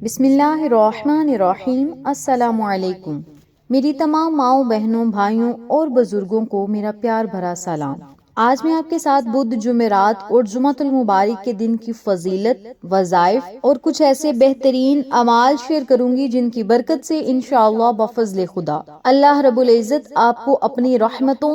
بسم اللہ الرحمن الرحیم۔ السلام علیکم۔ میری تمام ماؤں، بہنوں، بھائیوں اور بزرگوں کو میرا پیار بھرا سلام۔ آج میں آپ کے ساتھ بدھ، جمعرات اور جمعۃ المبارک کے دن کی فضیلت، وظائف اور کچھ ایسے بہترین اعمال شیئر کروں گی جن کی برکت سے انشاءاللہ بفضل خدا اللہ رب العزت آپ کو اپنی رحمتوں،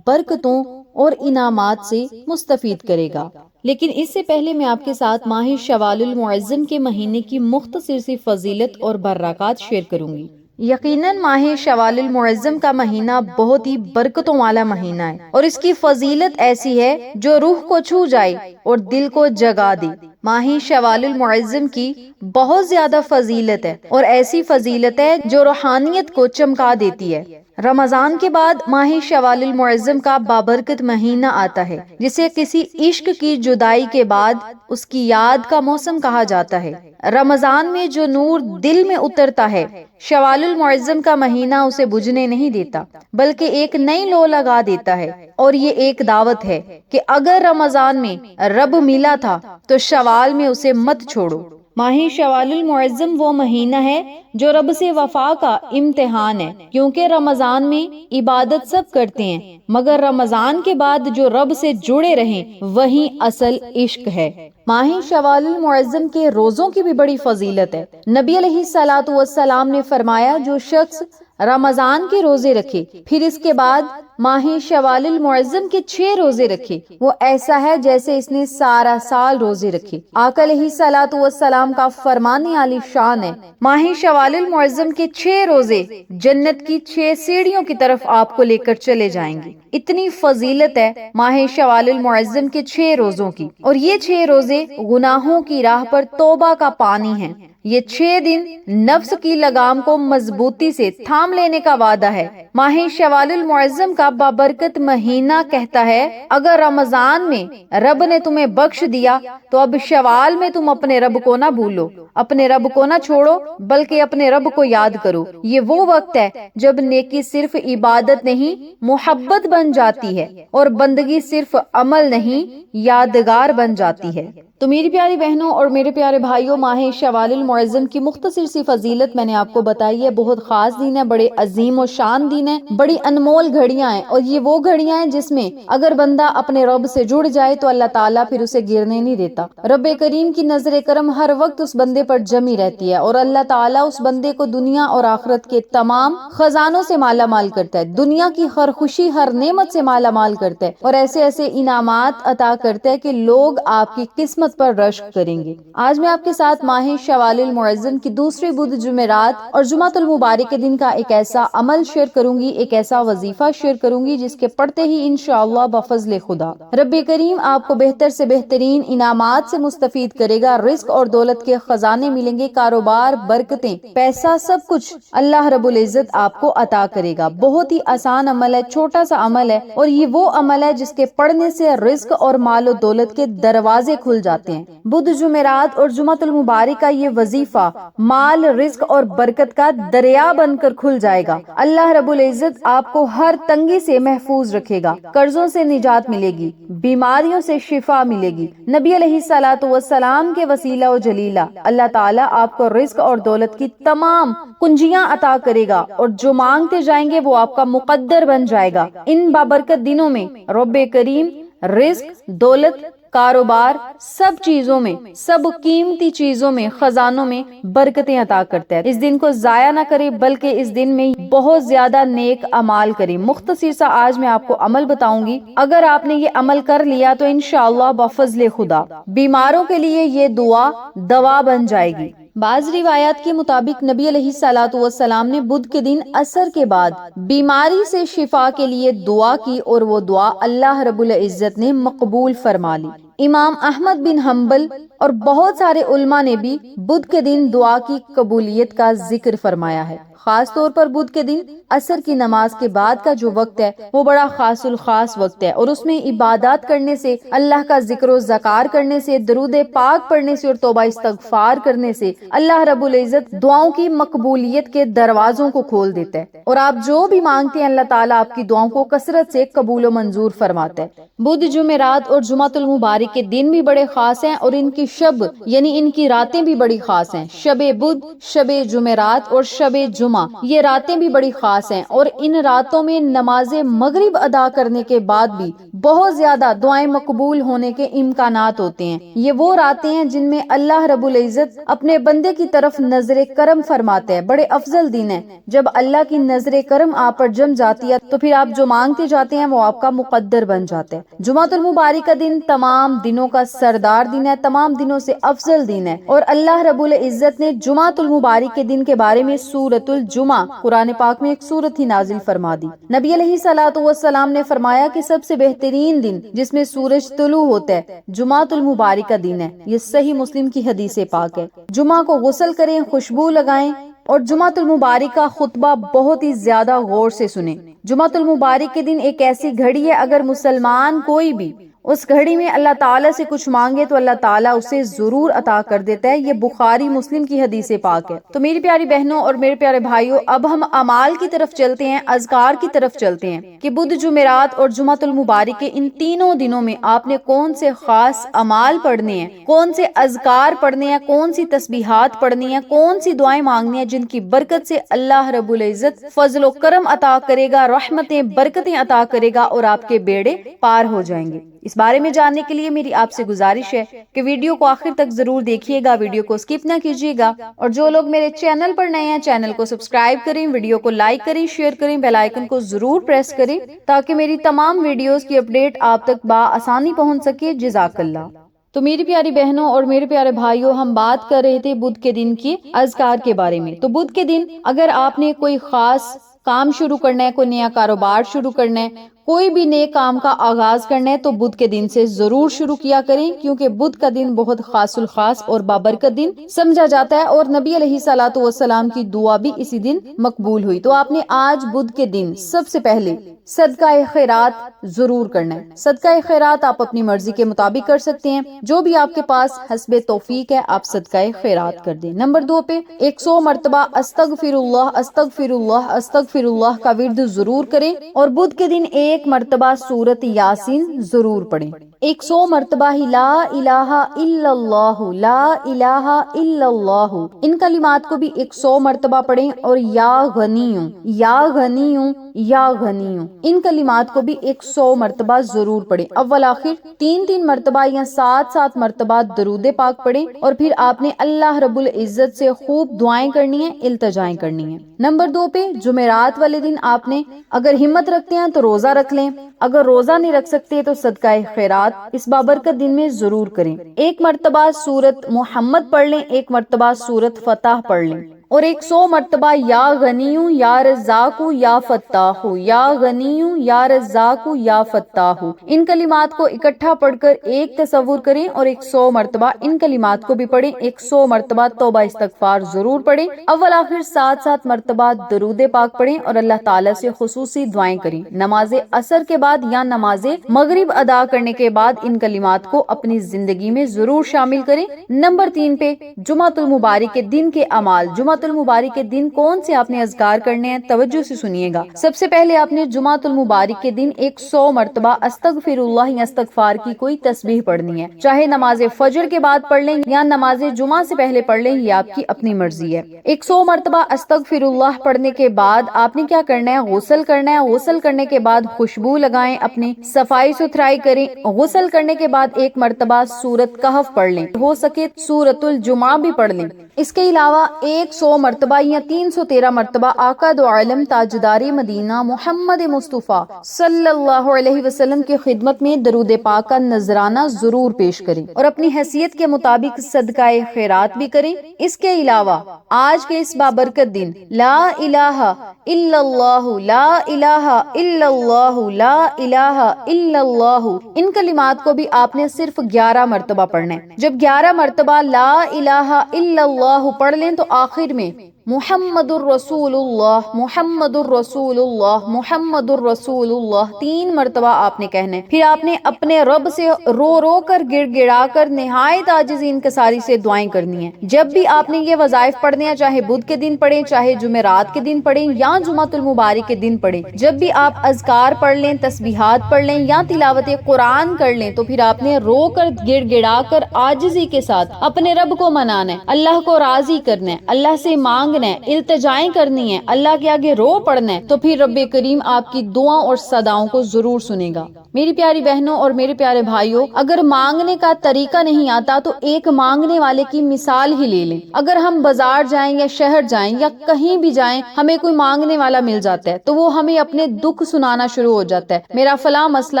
برکتوں اور انعامات سے مستفید کرے گا۔ لیکن اس سے پہلے میں آپ کے ساتھ ماہ شوال المعظم کے مہینے کی مختصر سی فضیلت اور برکات شیئر کروں گی۔ یقیناً ماہ شوال المعظم کا مہینہ بہت ہی برکتوں والا مہینہ ہے اور اس کی فضیلت ایسی ہے جو روح کو چھو جائے اور دل کو جگا دے۔ ماہ شوال المعظم کی بہت زیادہ فضیلت ہے اور ایسی فضیلت ہے جو روحانیت کو چمکا دیتی ہے۔ رمضان کے بعد ماہ شوال المعظم کا بابرکت مہینہ آتا ہے جسے کسی عشق کی جدائی کے بعد اس کی یاد کا موسم کہا جاتا ہے۔ رمضان میں جو نور دل میں اترتا ہے، شوال المعظم کا مہینہ اسے بجھنے نہیں دیتا بلکہ ایک نئی لو لگا دیتا ہے۔ اور یہ ایک دعوت ہے کہ اگر رمضان میں رب ملا تھا تو شوال میں اسے مت چھوڑو۔ ماہ شوال المعظم وہ مہینہ ہے جو رب سے وفا کا امتحان ہے، کیونکہ رمضان میں عبادت سب کرتے ہیں مگر رمضان کے بعد جو رب سے جڑے رہیں وہی اصل عشق ہے۔ ماہ شوال المعظم کے روزوں کی بھی بڑی فضیلت ہے۔ نبی علیہ الصلوۃ والسلام نے فرمایا جو شخص رمضان کے روزے رکھے پھر اس کے بعد ماہ شوال المعظم کے 6 روزے رکھے، وہ ایسا ہے جیسے اس نے سارا سال روزے رکھے۔ آقا علیہ الصلوۃ والسلام کا فرمان عالی شان ہے، ماہ شوال المعظم کے 6 روزے جنت کی 6 سیڑھیوں کی طرف آپ کو لے کر چلے جائیں گے۔ اتنی فضیلت ہے ماہ شوال المعظم کے 6 روزوں کی، اور یہ 6 روزے گناہوں کی راہ پر توبہ کا پانی ہیں۔ یہ 6 دن نفس کی لگام کو مضبوطی سے تھام لینے کا وعدہ ہے۔ ماہ شوال المعظم کا بابرکت مہینہ کہتا ہے اگر رمضان میں رب نے تمہیں بخش دیا تو اب شوال میں تم اپنے رب کو نہ بھولو، اپنے رب کو نہ چھوڑو بلکہ اپنے رب کو یاد کرو۔ یہ وہ وقت ہے جب نیکی صرف عبادت نہیں محبت بن جاتی ہے اور بندگی صرف عمل نہیں یادگار بن جاتی ہے۔ تو میری پیاری بہنوں اور میرے پیارے بھائیوں، ماہ شوال المعظم کی مختصر سی فضیلت میں نے آپ کو بتائی ہے۔ بہت خاص دن ہے، بڑے عظیم و شان دن ہے، بڑی انمول گھڑیاں ہیں، اور یہ وہ گھڑیاں ہیں جس میں اگر بندہ اپنے رب سے جڑ جائے تو اللہ تعالیٰ پھر اسے گرنے نہیں دیتا۔ رب کریم کی نظر کرم ہر وقت اس بندے پر جمی رہتی ہے اور اللہ تعالیٰ اس بندے کو دنیا اور آخرت کے تمام خزانوں سے مالا مال کرتا ہے، دنیا کی ہر خوشی، ہر نعمت سے مالا مال کرتا ہے اور ایسے ایسے انعامات عطا کرتا ہے کہ لوگ آپ کی قسمت پر رشک کریں گے۔ آج میں آپ کے ساتھ ماہ شوال المعظم کی دوسرے بدھ، جمعرات اور جمعۃ المبارک کے دن کا ایک ایسا عمل شیئر کروں گی، ایک ایسا وظیفہ شیئر کروں گی جس کے پڑھتے ہی انشاءاللہ بفضل خدا رب کریم آپ کو بہتر سے بہترین انعامات سے مستفید کرے گا۔ رزق اور دولت کے خزانے ملیں گے، کاروبار، برکتیں، پیسہ، سب کچھ اللہ رب العزت آپ کو عطا کرے گا۔ بہت ہی آسان عمل ہے، چھوٹا سا عمل ہے، اور یہ وہ عمل ہے جس کے پڑھنے سے رزق اور مال و دولت کے دروازے کھل جاتے ہیں۔ بدھ، جمعرات اور جمعۃ المبارک کا یہ وظیفہ مال، رزق اور برکت کا دریا بن کر کھل جائے گا۔ اللہ رب العزت آپ کو ہر تنگی سے محفوظ رکھے گا، قرضوں سے نجات ملے گی، بیماریوں سے شفا ملے گی۔ نبی علیہ الصلوۃ والسلام کے وسیلہ و جلیلہ اللہ تعالیٰ آپ کو رزق اور دولت کی تمام کنجیاں عطا کرے گا، اور جو مانگتے جائیں گے وہ آپ کا مقدر بن جائے گا۔ ان بابرکت دنوں میں رب کریم رزق، دولت، کاروبار، سب چیزوں میں، سب قیمتی چیزوں میں، خزانوں میں برکتیں عطا کرتا ہے۔ اس دن کو ضائع نہ کرے بلکہ اس دن میں بہت زیادہ نیک اعمال کرے۔ مختصر سا آج میں آپ کو عمل بتاؤں گی، اگر آپ نے یہ عمل کر لیا تو انشاءاللہ بفضل خدا بیماروں کے لیے یہ دعا دوا بن جائے گی۔ بعض روایات کے مطابق نبی علیہ الصلوۃ والسلام نے بدھ کے دن عصر کے بعد بیماری سے شفا کے لیے دعا کی اور وہ دعا اللہ رب العزت نے مقبول فرما لی۔ امام احمد بن حنبل اور بہت سارے علماء نے بھی بدھ کے دن دعا کی قبولیت کا ذکر فرمایا ہے۔ خاص طور پر بدھ کے دن عصر کی نماز کے بعد کا جو وقت ہے وہ بڑا خاص الخاص وقت ہے، اور اس میں عبادات کرنے سے، اللہ کا ذکر و ذکار کرنے سے، درود پاک پڑھنے سے اور توبہ استغفار کرنے سے اللہ رب العزت دعاؤں کی مقبولیت کے دروازوں کو کھول دیتا ہے، اور آپ جو بھی مانگتے ہیں اللہ تعالیٰ آپ کی دعاؤں کو کثرت سے قبول و منظور فرماتا ہے۔ بدھ، جمعرات اور جمعۃ المبارک کے دن بھی بڑے خاص ہیں، اور ان کی شب یعنی ان کی راتیں بھی بڑی خاص ہیں۔ شب بدھ، شب جمعرات اور شب جمعہ یہ راتیں بھی بڑی خاص ہیں، اور ان راتوں میں نماز مغرب ادا کرنے کے بعد بھی بہت زیادہ دعائیں مقبول ہونے کے امکانات ہوتے ہیں۔ یہ وہ راتیں ہیں جن میں اللہ رب العزت اپنے بندے کی طرف نظر کرم فرماتے ہیں۔ بڑے افضل دن ہے، جب اللہ کی نظر کرم آپ پر جم جاتی ہے تو پھر آپ جو مانگتے جاتے ہیں وہ آپ کا مقدر بن جاتا ہے۔ جمعۃ المبارک کا دن تمام دنوں کا سردار دن ہے، تمام دنوں سے افضل دن ہے، اور اللہ رب العزت نے جمعۃ المبارک کے دن کے بارے میں سورۃ الجمعہ قرآن پاک میں ایک سورت ہی نازل فرما دی۔ نبی علیہ الصلوۃ والسلام نے فرمایا کہ سب سے بہترین دن جس میں سورج طلوع ہوتا ہے جمعۃ المبارک کا دن ہے۔ یہ صحیح مسلم کی حدیث پاک ہے۔ جمعہ کو غسل کریں، خوشبو لگائیں اور جمعۃ المبارک کا خطبہ بہت ہی زیادہ غور سے سنیں۔ جمعۃ المبارک کے دن ایک ایسی گھڑی ہے، اگر مسلمان کوئی بھی اس گھڑی میں اللہ تعالیٰ سے کچھ مانگے تو اللہ تعالیٰ اسے ضرور عطا کر دیتا ہے۔ یہ بخاری مسلم کی حدیث پاک ہے۔ تو میری پیاری بہنوں اور میرے پیارے بھائیوں، اب ہم اعمال کی طرف چلتے ہیں، اذکار کی طرف چلتے ہیں کہ بدھ، جمعرات اور جمعۃ المبارک کے ان تینوں دنوں میں آپ نے کون سے خاص اعمال پڑھنے ہیں، کون سے اذکار پڑھنے ہیں، کون سی تسبیحات پڑھنی ہیں، کون سی دعائیں مانگنی ہیں جن کی برکت سے اللہ رب العزت فضل و کرم عطا کرے گا، رحمتیں برکتیں عطا کرے گا اور آپ کے بیڑے پار ہو جائیں گے۔ اس بارے میں جاننے کے لیے میری آپ سے گزارش ہے کہ ویڈیو کو آخر تک ضرور دیکھیے گا، ویڈیو کو سکپ نہ کیجیے گا، اور جو لوگ میرے چینل پر نئے ہیں چینل کو سبسکرائب کریں، ویڈیو کو لائک کریں، شیئر کریں، بیل آئیکن کو ضرور پریس کریں تاکہ میری تمام ویڈیوز کی اپڈیٹ آپ تک بآسانی پہنچ سکے۔ جزاک اللہ۔ تو میری پیاری بہنوں اور میرے پیارے بھائیوں، ہم بات کر رہے تھے بدھ کے دن کی اذکار کے بارے میں۔ تو بدھ کے دن اگر آپ نے کوئی خاص کام شروع کرنا ہے، کوئی نیا کاروبار شروع کرنا ہے، کوئی بھی نئے کام کا آغاز کرنا ہے تو بدھ کے دن سے ضرور شروع کیا کریں، کیونکہ بدھ کا دن بہت خاص الخاص اور بابرکت دن سمجھا جاتا ہے، اور نبی علیہ الصلوۃ والسلام کی دعا بھی اسی دن مقبول ہوئی۔ تو آپ نے آج بدھ کے دن سب سے پہلے صدقہ خیرات ضرور کرنا ہے۔ صدقہ خیرات آپ اپنی مرضی کے مطابق کر سکتے ہیں، جو بھی آپ کے پاس حسب توفیق ہے آپ صدقہ خیرات کر دیں۔ نمبر 2 پہ 100 مرتبہ استغفر اللہ استغفر اللہ استغفر اللہ کا ورد ضرور کریں، اور بدھ کے دن ایک مرتبہ سورت یاسین ضرور پڑھیں۔ 100 مرتبہ ہی لا الہ الا اللہ لا الہ الا اللہ، ان کلمات کو بھی 100 مرتبہ پڑھیں، اور یا غنیوں یا غنیوں یا غنیوں ان کلمات کو بھی 100 مرتبہ ضرور پڑھیں۔ اول آخر 3 مرتبہ یا 7 مرتبہ درود پاک پڑھیں، اور پھر آپ نے اللہ رب العزت سے خوب دعائیں کرنی ہیں، التجائیں کرنی ہیں۔ نمبر 2 پہ جمعرات والے دن آپ نے اگر ہمت رکھتے ہیں تو روزہ رکھ لیں، اگر روزہ نہیں رکھ سکتے تو صدقہ خیرات اس بابرکت دن میں ضرور کریں۔ 1 مرتبہ سورت محمد پڑھ لیں، 1 مرتبہ سورت فتح پڑھ لیں، اور 100 مرتبہ یا غنیوں یا رزاقو یا فتاحو یا غنیوں یا رزاقو یا فتاحو ان کلمات کو اکٹھا پڑھ کر ایک تصور کریں، اور 100 مرتبہ ان کلمات کو بھی پڑھیں۔ 100 مرتبہ توبہ استغفار ضرور پڑھیں، اول آخر 7 مرتبہ درود پاک پڑھیں، اور اللہ تعالیٰ سے خصوصی دعائیں کریں۔ نماز عصر کے بعد یا نماز مغرب ادا کرنے کے بعد ان کلمات کو اپنی زندگی میں ضرور شامل کریں۔ نمبر 3 پہ جمعۃ المبارک کے دن کے اعمال۔ جمعۃ المبارک کے دن کون سے آپ نے اذکار کرنے ہیں، توجہ سے سنیے گا۔ سب سے پہلے آپ نے جمعۃ المبارک کے دن 100 مرتبہ استغفر اللہ یا استغفار کی کوئی تسبیح پڑھنی ہے، چاہے نماز فجر کے بعد پڑھ لیں یا نماز جمعہ سے پہلے پڑھ لیں، یہ آپ کی اپنی مرضی ہے۔ 100 مرتبہ استغفر اللہ پڑھنے کے بعد آپ نے کیا کرنا ہے، غسل کرنا ہے۔ غسل کرنے کے بعد خوشبو لگائیں، اپنی صفائی ستھرائی کریں۔ غسل کرنے کے بعد 1 مرتبہ سورت کہف پڑھ لیں، ہو سکے سورت الجمعہ بھی پڑھ لیں۔ اس کے علاوہ 100 مرتبہ یا 313 مرتبہ آقا دو عالم تاجدار مدینہ محمد مصطفیٰ صلی اللہ علیہ وسلم کی خدمت میں درود پاک کا نذرانہ ضرور پیش کریں، اور اپنی حیثیت کے مطابق صدقہ خیرات بھی کریں۔ اس کے علاوہ آج کے اس بابرکت دن لا الہ الا اللہ لا الہ الا اللہ لا الہ الا اللہ ان کلمات کو بھی آپ نے صرف 11 مرتبہ پڑھنا ہے۔ جب 11 مرتبہ لا الہ الا اللہ پڑھ لیں تو آخر میں محمد الرسول اللہ، محمد الرسول اللہ، محمد الرسول اللہ 3 مرتبہ آپ نے کہنا ہے۔ پھر آپ نے اپنے رب سے رو رو کر گڑ گڑا کر نہایت عاجزی انکساری سے دعائیں کرنی ہیں۔ جب بھی آپ نے یہ وظائف پڑھنے ہیں، چاہے بدھ کے دن پڑھیں، چاہے جمعرات کے دن پڑھیں یا جمعۃ المبارک کے دن پڑھیں، جب بھی آپ اذکار پڑھ لیں، تسبیحات پڑھ لیں یا تلاوت قرآن کر لیں، تو پھر آپ نے رو کر گڑ گڑا کر عاجزی کے ساتھ اپنے رب کو منانا ہے، اللہ کو راضی کرنا ہے، اللہ سے مانگنا ہے، التجائیں کرنی ہے، اللہ کے آگے رو پڑنا ہے، تو پھر رب کریم آپ کی دعا اور صداؤں کو ضرور سنے گا۔ میری پیاری بہنوں اور میرے پیارے بھائیوں، اگر مانگنے کا طریقہ نہیں آتا تو ایک مانگنے والے کی مثال ہی لے لیں۔ اگر ہم بازار جائیں یا شہر جائیں یا کہیں بھی جائیں، ہمیں کوئی مانگنے والا مل جاتا ہے تو وہ ہمیں اپنے دکھ سنانا شروع ہو جاتا ہے، میرا فلاں مسئلہ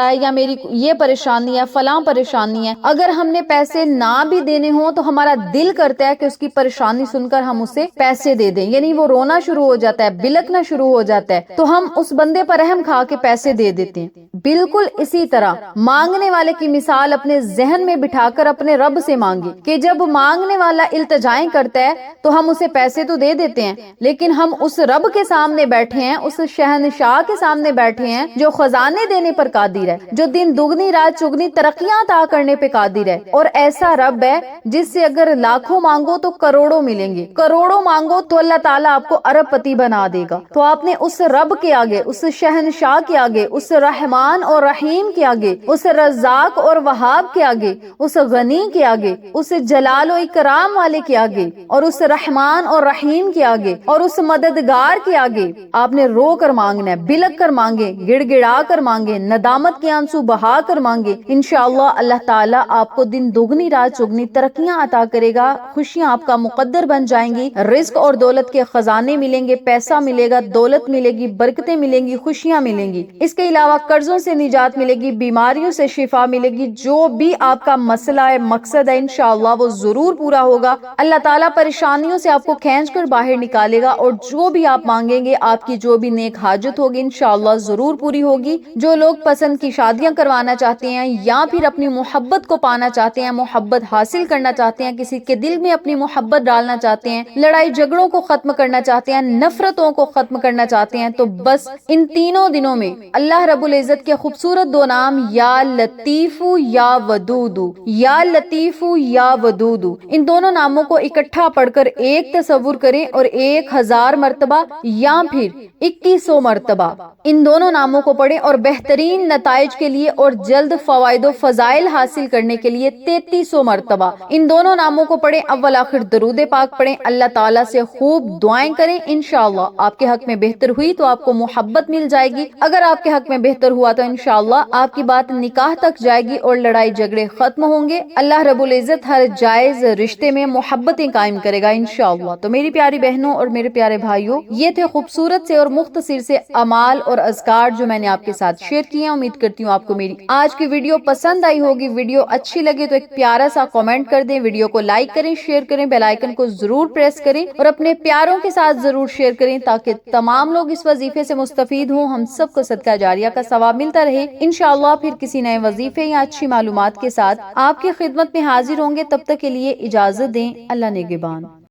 ہے یا میری یہ پریشانی ہے، فلاں پریشانی ہے۔ اگر ہم نے پیسے نہ بھی دینے ہوں تو ہمارا دل کرتا ہے کہ اس کی پریشانی سن کر ہم اسے پیسے دے دیں، یعنی وہ رونا شروع ہو جاتا ہے، بلکنا شروع ہو جاتا ہے، تو ہم اس بندے پر رحم کھا کے پیسے دے دیتے ہیں۔ بالکل اسی طرح مانگنے والے کی مثال اپنے ذہن میں بٹھا کر اپنے رب سے مانگے کہ جب مانگنے والا التجائیں کرتا ہے تو ہم اسے پیسے تو دے دیتے ہیں، لیکن ہم اس رب کے سامنے بیٹھے ہیں، اس شہنشاہ کے سامنے بیٹھے ہیں جو خزانے دینے پر قادر ہے، جو دن دگنی رات چگنی ترقیاں عطا کرنے پہ قادر ہے، اور ایسا رب ہے جس سے اگر لاکھوں مانگو تو کروڑوں ملیں گے، کروڑوں مانگو تو اللہ تعالیٰ آپ کو ارب پتی بنا دے گا۔ تو آپ نے اس رب کے آگے، اس شہنشاہ کے آگے، اس رحمان اور رحیم کے آگے، اس رزاق اور وہاب کے آگے، اس غنی کے آگے، اس جلال و اکرام والے کے آگے، اور اس رحمان اور رحیم کے آگے، اور اس مددگار کے آگے آپ نے رو کر مانگنا ہے، بلک کر مانگے، گڑ گڑا کر مانگے، ندامت کے آنسو بہا کر مانگے۔ انشاءاللہ اللہ تعالیٰ آپ کو دن دگنی رات چگنی ترقیاں عطا کرے گا، خوشیاں آپ کا مقدر بن جائیں گی، رزق اور دولت کے خزانے ملیں گے، پیسہ ملے گا، دولت ملے گی، برکتیں ملیں گی، خوشیاں ملیں گی۔ اس کے علاوہ قرضوں سے نجات ملے گی، بیماریوں سے شفا ملے گی، جو بھی آپ کا مسئلہ ہے، مقصد ہے، انشاءاللہ وہ ضرور پورا ہوگا۔ اللہ تعالیٰ پریشانیوں سے آپ کو کھینچ کر باہر نکالے گا، اور جو بھی آپ مانگیں گے، آپ کی جو بھی نیک حاجت ہوگی انشاءاللہ ضرور پوری ہوگی۔ جو لوگ پسند کی شادیاں کروانا چاہتے ہیں یا پھر اپنی محبت کو پانا چاہتے ہیں، محبت حاصل کرنا چاہتے ہیں، کسی کے دل میں اپنی محبت ڈالنا چاہتے ہیں، لڑائی جھگڑوں کو ختم کرنا چاہتے ہیں، نفرتوں کو ختم کرنا چاہتے ہیں، تو بس ان تینوں دنوں میں اللہ رب العزت کے خوبصورت 2 نام یا لطیف یا ودود، یا لطیف یا ودود، ان دونوں ناموں کو اکٹھا پڑھ کر ایک تصور کریں اور 1000 مرتبہ یا پھر 2100 مرتبہ ان دونوں ناموں کو پڑھیں، اور بہترین نتائج کے لیے اور جلد فوائد و فضائل حاصل کرنے کے لیے 3300 مرتبہ ان دونوں ناموں کو پڑھیں، اول آخر درود پاک پڑھیں، اللہ تعالیٰ سے خوب دعائیں کریں، انشاءاللہ آپ کے حق میں بہتر ہوئی تو آپ کو محبت مل جائے گی، اگر آپ کے حق میں بہتر ہوا تو انشاءاللہ آپ کی بات نکاح تک جائے گی اور لڑائی جھگڑے ختم ہوں گے۔ اللہ رب العزت ہر جائز رشتے میں محبتیں قائم کرے گا انشاءاللہ۔ تو میری پیاری بہنوں اور میرے پیارے بھائیوں، یہ تھے خوبصورت سے اور مختصر سے اعمال اور اذکار جو میں نے آپ کے ساتھ شیئر کیے ہیں۔ امید کرتی ہوں آپ کو میری آج کی ویڈیو پسند آئی ہوگی۔ ویڈیو اچھی لگے تو ایک پیارا سا کامنٹ کر دیں، ویڈیو کو لائک کریں، شیئر کریں، بیل آئیکن کو ضرور پریس کریں اور اپنے پیاروں کے ساتھ ضرور شیئر کریں تاکہ تمام لوگ اس وظیفے سے مستفید ہوں، ہم سب کو صدقہ جاریہ کا ثواب ملتا رہے۔ انشاءاللہ پھر کسی نئے وظیفے یا اچھی معلومات کے ساتھ آپ کی خدمت میں حاضر ہوں گے، تب تک کے لیے اجازت دیں، اللہ نگہبان۔